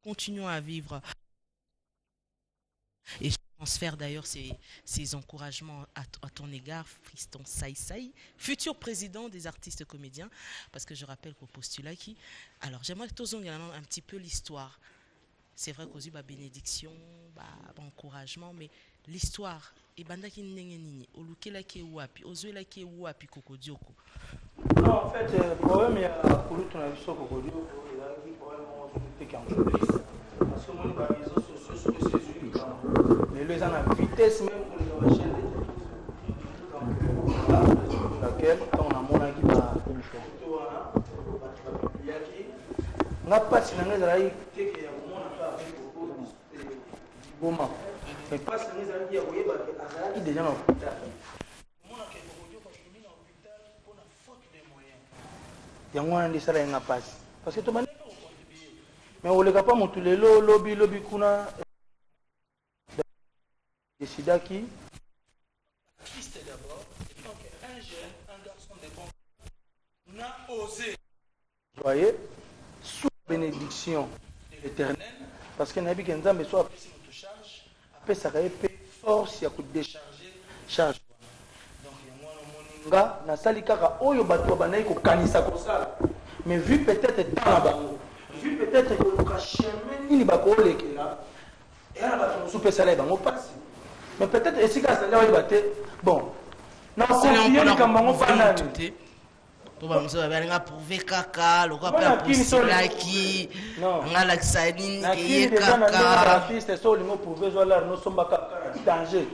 continuons à vivre. Et je transfère d'ailleurs ces encouragements à ton égard, Fiston Saï Saï, futur président des artistes comédiens, parce que je rappelle qu'au postulat qui... Alors j'aimerais que tous un petit peu l'histoire. C'est vrai qu'aux yeux, bah, bénédiction, bah, encouragement, mais l'histoire, et banda qui n'engé nini, oluke la ki wapi, ozwe la ki wapi koko dioko. Non, en fait, le problème, il y a pour nous, on a vu ça au Kodio, il y a un problème, on a en journaliste. Parce que moi, les réseaux sociaux sont ces uniques. Mais les gens à vitesse même pour les enchaîner. Donc, voilà, laquelle, quand on a mon qui va on n'a pas si on a écouté qu'il y a un moment on a fait avec beaucoup de mais pas si on a dit qu'il y a déjà dans l'hôpital. Yango wana ndisala yenga pasi parce que to mane mais oleka pa mutu lelo lobi kuna décidaki artiste d'abord et donc un jeune un garçon de bon n'a osé voyez sous bénédiction de l'Éternel parce que nabi kenzambe soit apesi mutu charge après ça paix force ya ko décharger charge. Na sali kaka oyo bato banayi ko kanisa ko sala mais vu peut-être dans la bango vu peut-être que le chemin ni bako lekela et ala bato soupe sala bango passe mais peut-être esika sala oyo baté bon na confier ni kamango fana to ba mzo ba nga prouver kaka lo ko pa posilaki ngala kisani ki kaka artiste so lingo prouver zo la no somba kaka danger.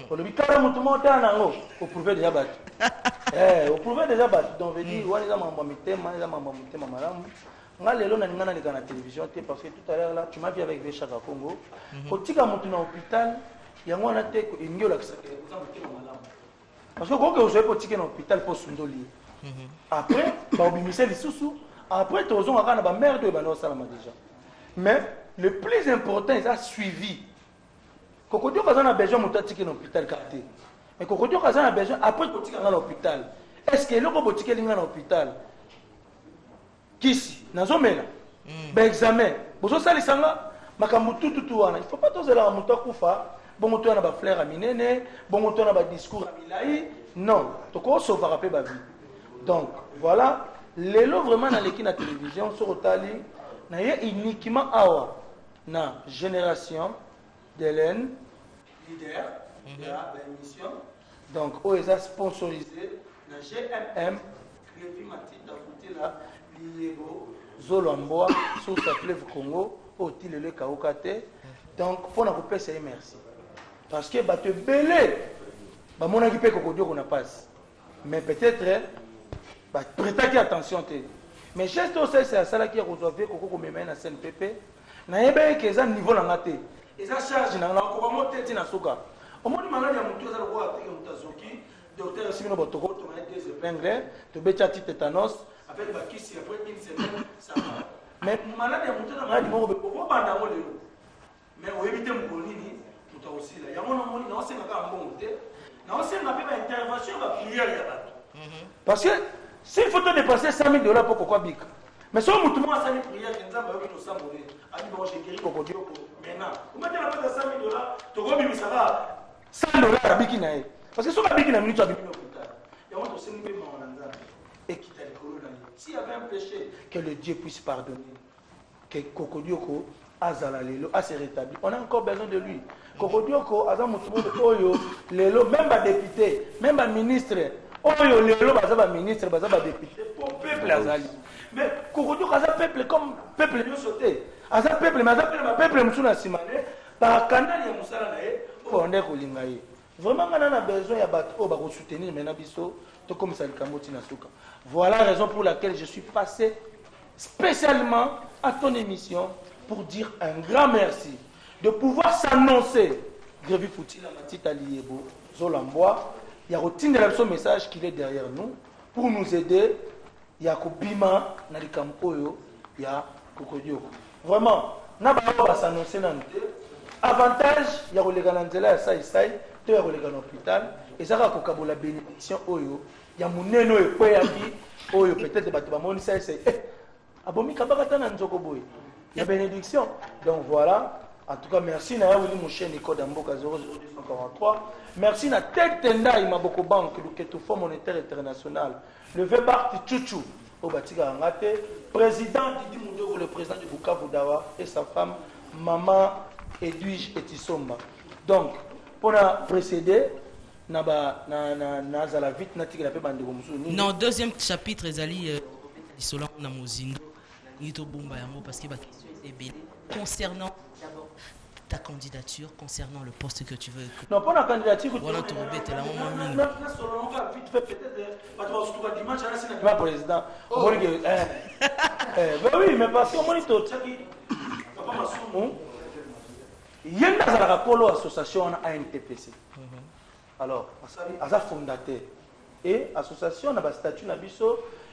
Pour le bicara mutumote nango au prouver déjà battu. Au prouver déjà battu. Donc veut dire wani za mambo mitema, za mambo mitema malamu. Nga lelo na ningana nika na télévision te parce que tout à l'heure là tu m'as vu avec Véchaka Congo. Kotika mutu na hôpital yango na te ko ingiola kisaka za mutema malamu. Parce que quand vous avez kotika na hôpital pour sundoli. Après ba obimise lisusu, après tozonga kana ba mère de ba no salama déjà. Mais le plus important c'est suivi. Kokodio kaza na besoin mutatiki na hôpital karte. Mais kokodio kaza na besoin après kotika na l'hôpital. Est-ce que loko botike linga na hôpital? Kisi nazomela. Ba examen. Bozo salisanga makambo tututu wana. Il faut pas tozela mutu akufa, bon mutu na ba fleur a minene, bon mutu na ba discours a milai. Non, toko sauver pe ba vie. Donc voilà, lelo vraiment na leki na télévision sur Otali na ye uniquement awa na génération d'Hélène, leader de l'émission. Donc, OESA sponsorisé, la GMM, Crédit Matit d'Afouté là, Liego, Zolomboa, sous sa fleuve Congo, au Tilele Kaokate. Donc, pour nous c'est merci. Parce que, bah, te belé, bah, mon équipe qu'on a pas. Mais peut-être, bah, prêtez attention. Mais geste aussi, c'est à ça qui a reçu Coco Mémé na CNPP. Na yebe que ça niveau na ngate. Et ça charge na ko mo tete na soka. Au moins malade ya mutu za ko atike mutazoki, docteur Simino Botoko to na des épingles, to becha tétanos avec bakisi après une semaine ça va. Mais malade ya mutu na ngadi mo ko banda mo lelo. Mais o éviter mo nini muta aussi là. Ya mo na moni na osenga ka mbongo te. Na osenga pe ba intervention ba prière ya bato. Parce que s'il faut te dépenser 100 000 dollars pour quoi bic. Mais si on m'a fait une prière, je vais vous samourer. Ali bon, j'ai guéri Kokodio. Maintenant, vous mettez la paix à 100 000 dollars, tu vas ça va 100 dollars à Bikinae. Parce que si on a Bikina, minute à Bikina, il y a un dossier de paiement en Anzan. Et qui t'a décollé. S'il y avait un péché, que le Dieu puisse pardonner. Que Kokodio Azala Lelo a se rétabli. On a encore besoin de lui. Kokodio Azam Mutumo Oyo, Lelo, même pas député, même pas ministre. Oyo Lelo, Bazaba ministre, Bazaba député. Pour peuple Azali. Mais Kokodio Aza peuple comme peuple nous sauté. Aza peuple, mais Aza peuple Moussuna Simane, par canal ya Moussala Nae, on est Kolingaye. Vraiment, on a besoin de battre, de soutenir Menabiso, tout comme ça le Kamoti Nasuka. Voilà la raison pour laquelle je suis passé spécialement à ton émission pour dire un grand merci. De pouvoir s'annoncer. Grevi Fouti, la Matita Liebo, Zolamboa, il y a routine de son message qu'il est derrière nous pour nous aider. Il y a Kobima, Nalikam Oyo, il y a Kokodio. Vraiment, n'a pas s'annoncer dans le avantage, il y a Roleganandela, ça et ça, il y a Rolegan hôpital, et ça va la bénédiction Oyo. Il y a Mouneno et Poyaki, Oyo, peut-être, Batubamoni, ça et ça. Abomi Kabakata Nanzokoboy. La bénédiction. Donc voilà. En tout cas, merci na Willy Mouché Nico Damboka 00243. Merci na Ted Tendai Maboko Bank, le Fonds monétaire international. Le Vebarti Chouchou, au Batika Angate. Président Didi Moudou, le président du Bukavu Dawa et sa femme, Maman Edwige Etisomba. Donc, pour précéder, non, deuxième chapitre, Ezali, parce que concernant d'abord ta candidature, concernant le poste que tu veux. Non, pas la candidature. Voilà, tu vas bête là, on vite fait peut-être président. Oui, mais parce que moi, il y a une association ANTPC. Alors, il y a fondateur. Et l'association a un statut,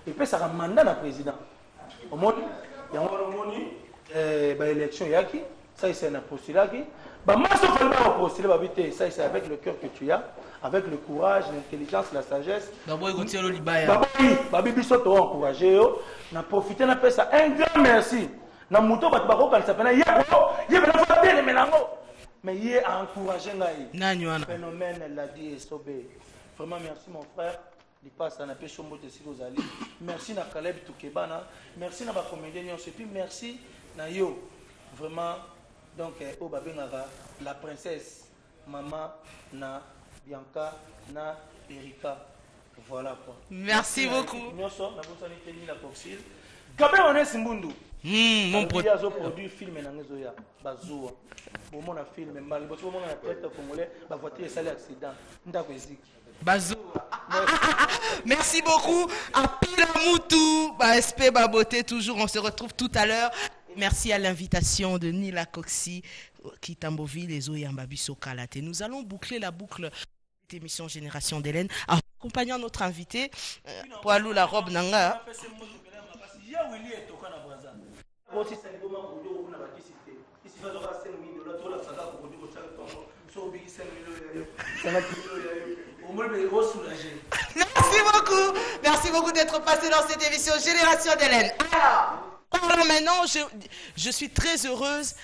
et puis ça a un mandat de président. Au monde, il y a une élection, ça c'est un postulat. Ça c'est avec le cœur que tu as, avec le courage, l'intelligence, la sagesse. Encouragé, on a profité, on a fait ça. Un grand merci. Mais il a encouragé le phénomène l'a dit Sobé. Vraiment merci mon frère. Il passe à la pêche au mot de Silozali. Merci na Caleb Toukebana. Merci na Bakomédien. Et puis merci na yo. Vraiment donc au Babengara la princesse maman na Bianca na Erika. Voilà quoi. Merci beaucoup. Gabriel Onès Mbundu. Mon produit film film mal congolais voiture accident Bazou. Merci beaucoup. Apila Moutou, SP Baboté toujours. On se retrouve tout à l'heure. Merci à l'invitation de Nila Coxi, Kitamboville et Zoyambabiso Kalate. Nous allons boucler la boucle de cette émission Génération d'Hélène en accompagnant notre invité Poilou la robe Nanga. Merci beaucoup d'être passé dans cette émission Génération d'Hélène. Alors maintenant, je suis très heureuse.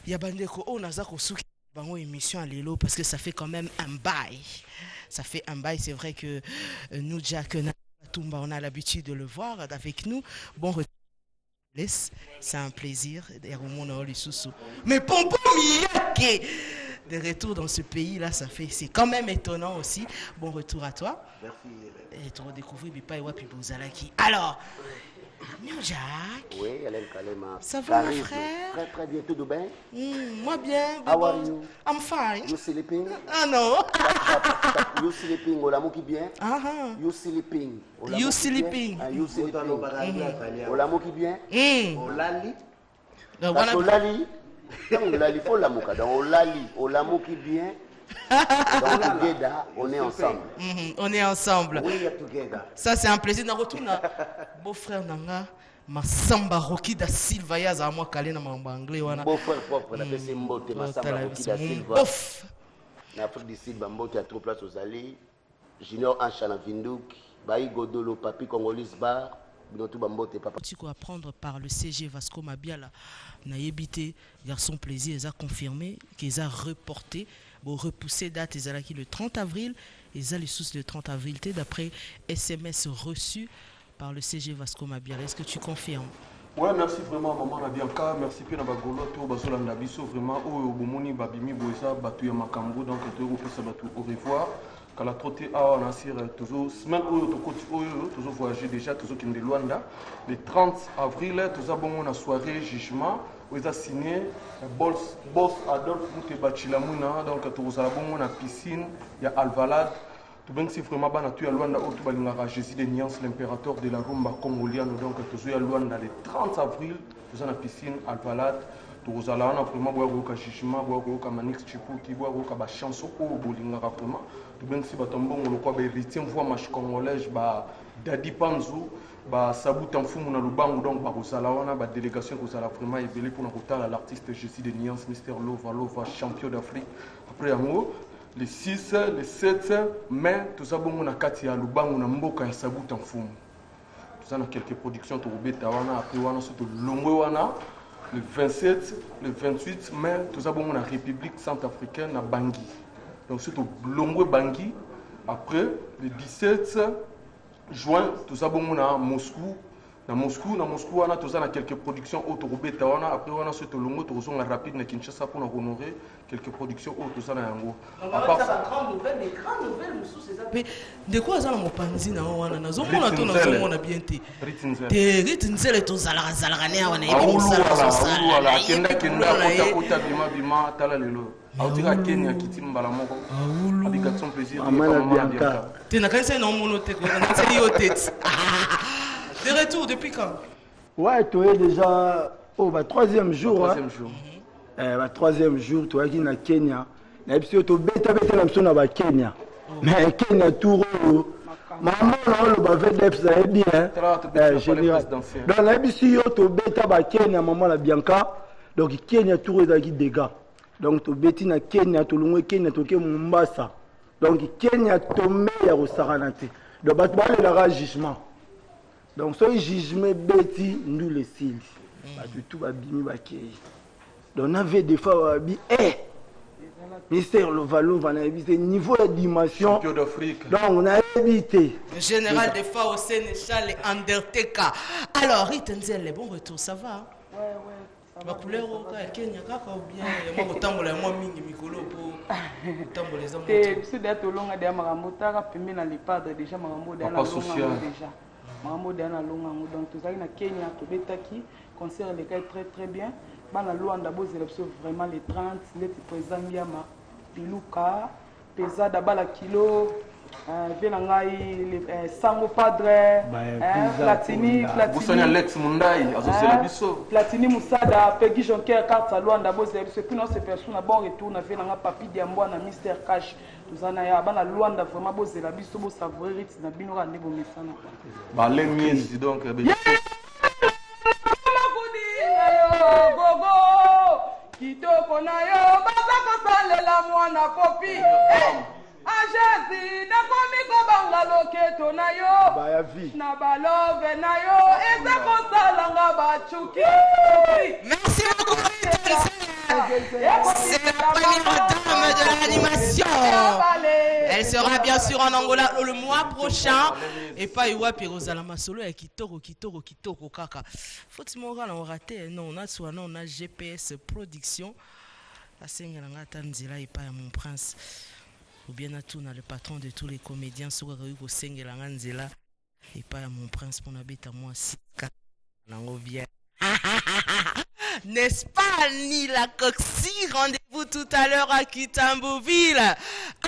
Il y a Bandeko Onazako Souki dans émission à Lelo parce que ça fait quand même un bail. Ça fait un bail, c'est vrai que nous, Jack Tumba, on a l'habitude de le voir avec nous. Bon retour. C'est un plaisir. Mais Pompo Miyake de retour dans ce pays-là, c'est quand même étonnant aussi. Bon retour à toi. Merci. Et tu redécouvres Bipa et Wapi Bozalaki. Alors, Jack. Oui, Hélène Kalema. Ça va, mon frère? Très très bien, tout de bien. Moi bien. How are you? I'm fine. You sleeping? Ah non. You sleeping, Olamu qui bien? You sleeping. You sleeping. You sleeping. Olamu qui bien? Olali. Olali. Olali, faut l'amour. Donc Olamu qui bien? Donc together, on est ensemble. On est ensemble. We are together. Ça c'est un plaisir. On retourne à beau-frère Nanga. Masamba Rocky da Silva yaza à moi calé na mamba anglais wana. Beau-frère propre, on appelle Mbote Masamba Rocky da Silva. En Afrique du Sud, Mbote a trop place aux alliés. Junior Anchana Vindouk, Baï Godolo, Papi Congolese Bar. Tu peux apprendre par le CG Vasco Mabiala. Naïbité, garçon plaisir, ils ont confirmé qu'ils ont reporté, repoussé date, ils ont le 30 avril, ils ont les sous le 30 avril, d'après SMS reçu par le CG Vasco Mabiala. Est-ce que tu confirmes? Oui, merci vraiment, maman Bianca. Merci bien, Bagolo, Basola Nabiso, vraiment, au Bomoni, Babimi, Boisa, Batuya Makambo, donc au revoir. Quand la trottée a toujours semaine toujours voyagé déjà toujours qui de Luanda le 30 avril tous avons une soirée jugement où ils ont signé boss Adolphe Moutebachilamuna donc tous avons une piscine il y a Alvalade tout bien c'est vraiment bana tu à Luanda où tu vas Jésus de Niance l'impérateur de la rumba congolienne donc tous à Luanda le 30 avril tous en piscine Alvalade tous allons vraiment boire au jugement boire au Manix Chiputi boire au chanson au bolinga vraiment tout bien si batombo le quoi héritier voix match congolais Dadi Panzu Sabou Tanfumu na Lubango donc kozala wana délégation kozala vraiment ebelé pour na l'artiste Jésus de Niance Mister Lova champion d'Afrique après yango le 6 le 7 mai tout ça bongo na kati ya Lubango na mboka ya Sabou Tanfumu tout ça na quelques productions to beta wana après wana surtout longwe wana Le 27, le 28 mai, tout avons la République centrafricaine à Bangui. Donc surtout Longwe Bangui. Après, le 17 juin, tout avons à Moscou. Dans Moscou, on a quelques productions autoroutes. Après, on a surtout Longo, tout la rapide na Kinshasa pour honorer quelques productions autour de Yango. À part ça, grande nouvelle, des grandes nouvelles, mais de quoi ça mon panzi na wana na zomo na to na zomo na bien te. Te ritinzele to zalaka zalaka ne wana yebi musala sala. Voilà, kenda kota kota bima bima tala lelo. Autika Kenya kitimbala moko. Avec son plaisir. Amana Bianca. Te na kanisa na mono te ko na tseli yo tete. De retour depuis quand? Ouais, tu es déjà au troisième jour. Troisième jour. Troisième jour, tu es qui na Kenya. Na episode to beta na msona ba Kenya. Mais Kenya tour maman là le ba VDF ça est bien. Général. Dans la episode to beta ba Kenya maman la Bianca. Donc Kenya tour est qui dégâts. Donc to beti na Kenya to longwe Kenya to ke Mombasa. Donc Kenya to meilleur au Saranate. Donc ba to le ragissement. Donc, ce jugement bêti, nous les signes. Tout va bien, donc, on avait des fois, ministère le Valo, on a évité niveau de dimension. Champion d'Afrique. Donc, on a évité. Général des fois au Sénéchal et Undertaker. Alors, Ritenzel, les bons retours, ça va? Ouais, ça va. Ma couleur au Kenya, kako bien. Moi, autant la moi mingi mikolo pour autant les hommes. Et si d'être au long de Maramota, rapidement dans les padres déjà Marambo dans la longue déjà. Marambo dans la longue donc tout ça na Kenya to betaki concert les gars très bien. Bana Luanda bo élection vraiment les 30 les président Miama Piluka pesa d'abala kilo Venangai Sango Padre Platini Alex Mundai associé la biso Platini Musada Peggy Jonker carte à Luanda bo élection puis non ces personnes à bon retour na Venanga Papi Diambo na Mister Cash tozana ya bana Luanda vraiment bo la biso bo savourer na bino rande bo mesana ba les miens donc gogo kitoko na yo baza kosalela mwana kopi ajezi nakomi kobanga loketo na yo na balove na yo eza kosalanga bachuki. Merci beaucoup. C'est la première dame de l'animation. Elle sera bien sûr en Angola le mois prochain. Et pas Iwa Pirozala Masolo et Kitoko Kaka. Faut-il m'en rater? Non, on a soit non, on a GPS production. La Sengalanga Tanzila et pas mon prince. Ou bien à tout, on a le patron de tous les comédiens sur le Sengalanga Nzela. Et pas mon prince pour n'habiter à moi 6-4. N'est-ce pas, Nila Coxy? Rendez-vous tout à l'heure à Kitambouville.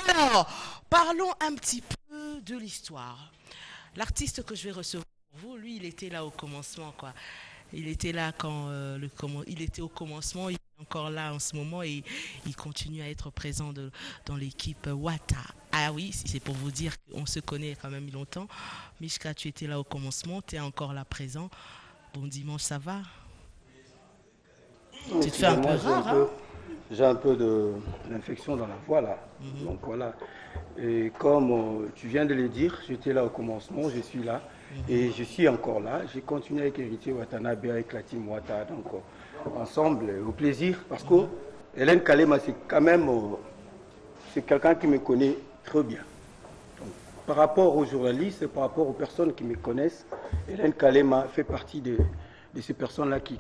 Alors, parlons un petit peu de l'histoire. L'artiste que je vais recevoir pour vous, lui, il était là au commencement, quoi. Il était là quand il était au commencement, il est encore là en ce moment et il continue à être présent dans l'équipe Wata. Ah oui, c'est pour vous dire qu'on se connaît quand même longtemps. Mishka, tu étais là au commencement, tu es encore là présent. Bon dimanche, ça va? Tu te fais un peu rare, hein? J'ai un peu de l'infection dans la voix, là. Donc voilà. Et comme tu viens de le dire, j'étais là au commencement, je suis là. Et je suis encore là. J'ai continué avec Héritier Watanabe, avec la team Wata. Donc ensemble, au plaisir. Parce que Hélène Kalema, c'est quand même... c'est quelqu'un qui me connaît très bien. Donc, par rapport aux journalistes, par rapport aux personnes qui me connaissent, Hélène Kalema fait partie de ces personnes-là qui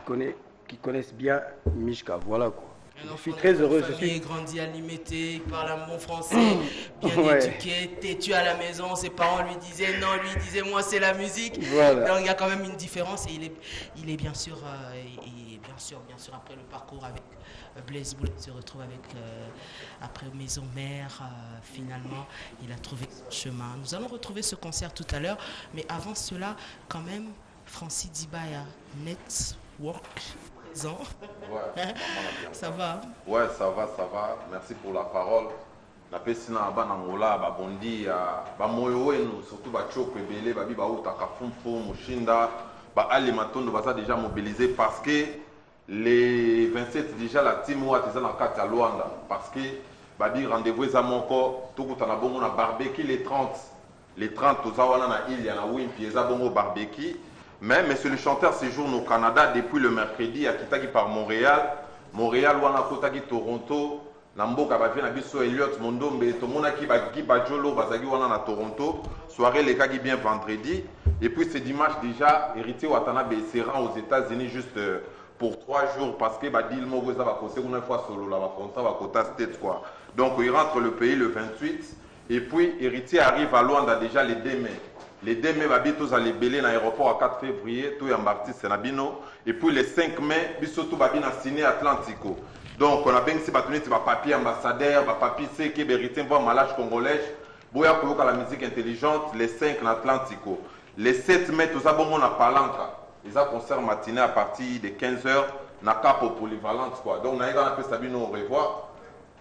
connaissent bien Mishka. Voilà quoi. Je suis très heureux. Je suis grandi à Limité, il parle un bon français, bien éduqué, têtu à la maison. Ses parents lui disaient non, lui disait moi c'est la musique. Voilà. Donc il y a quand même une différence et il est bien sûr, après le parcours avec Blaise Boulet, il se retrouve avec après Maison Mère. Finalement, il a trouvé son chemin. Nous allons retrouver ce concert tout à l'heure, mais avant cela, quand même, Francis Dibaya, Network. Ouais, ça va? Ouais, ça va. Merci pour la parole. La pesina ba Angola, ba bondi, ba moyo surtout ba choko ebele, ba biba utaka fumfu, mushinda, ba ali matondo ba ça déjà mobilisé parce que les 27 déjà la team wa teza na kati ya Luanda parce que ba bi rendez-vous za moko to kutana bongo na barbecue les 30 toza wana na il ya na wimpi eza bongo barbecue. Mais monsieur le chanteur séjourne au Canada depuis le mercredi à Kitaki par Montréal. Montréal, wana kotaki Toronto. Namboka bavie na biso Elliot Mondombe. Tomona ki bagi bajolo bazagi wana na Toronto. Soirée les kagi bien vendredi. Et puis ce dimanche déjà, Héritier Watanabe se rend aux États-Unis juste pour 3 jours parce que Badil Mogoza va passer une fois solo là, va compter va quota state quoi. Donc il rentre le pays le 28 et puis Héritier arrive à Luanda déjà les 2 mai. Les 2 mai babitos à libellé dans l'aéroport à 4 février, tout embarqué Senabino et puis les 5 mai biso tout babina signé Atlantico. Donc on a bien si batuni ba papier ambassadeur, ba papier c'est que Héritier voit malage congolais, boya koloka la musique intelligente les 5 en Atlantico. Les 7 mai tout ça bon on a Palanca. Ils ont concert matinée à partir de 15h na Capo Polyvalente quoi. Donc on a un peu Sabino au revoir.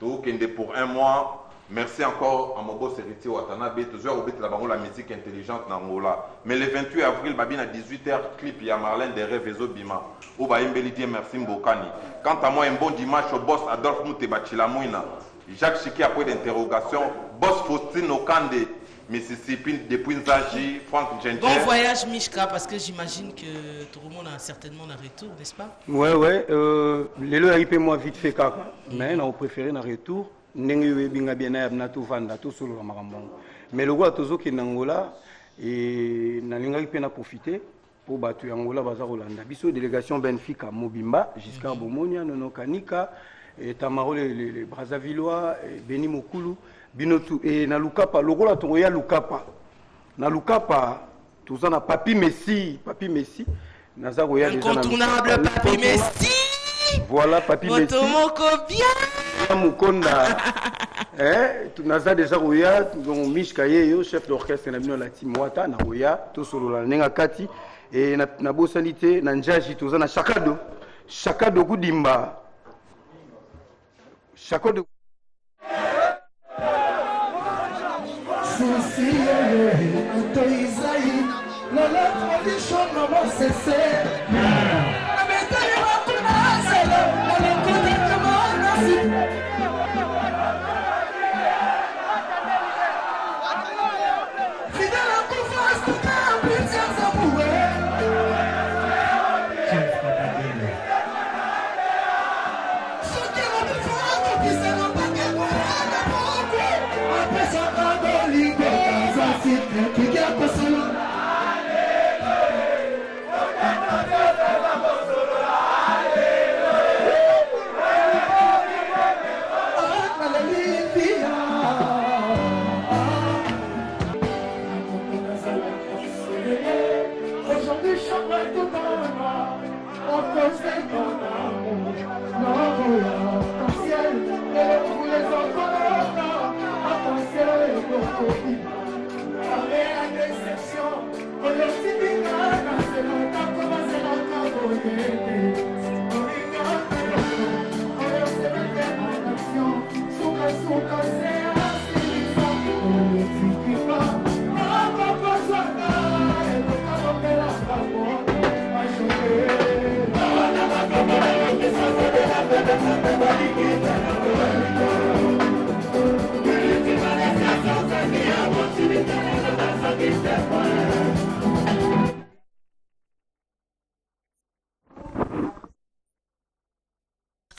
Donc pour 1 mois. Merci encore à mon boss Héritier Watanabe. Toujours au la musique intelligente dans Angola. Mais le 28 avril, babine à 18h, clip, il y a Marlène des Rêves et Bima. Ou Mbelidie, merci Mbokani. Quant à moi, un bon dimanche au boss Adolphe Moutebachilamouina. Jacques Chiki après d'interrogation. Boss Faustine Okande. Mississippi, depuis Nzaji, Franck Djenjer. Bon voyage Mishka, parce que j'imagine que tout le monde a certainement un retour, n'est-ce pas? Ouais, ouais. Les lois RIP moi vite fait kaka. Mais on préféré un retour. Nengue binga bien na tout vanda tout solo la marambon. Mais le roi tozo qui n'Angola et nalinga qui na profiter pour battre Angola bazar Hollande. Biso délégation Benfica Mobimba jusqu'à Bomonia Nono Kanika et Tamaro les Brazzavillois Beni Mokulu Binotu et na Lukapa le roi toya Lukapa. Na Lukapa tout ça na Papi Messi Nazaroya déjà incontournable Papi Messi. Voilà Papi Messi. Motomoko bien. Mukonda naza déjà roya donc Mishka yo chef d'orchestre na bino la team Wata na roya to solo la nenga kati et na bosanité na njaji toza na Chakado Kudimba Chakado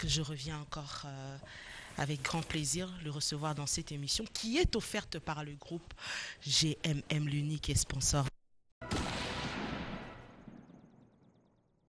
Je reviens encore avec grand plaisir le recevoir dans cette émission qui est offerte par le groupe GMM, l'unique et sponsor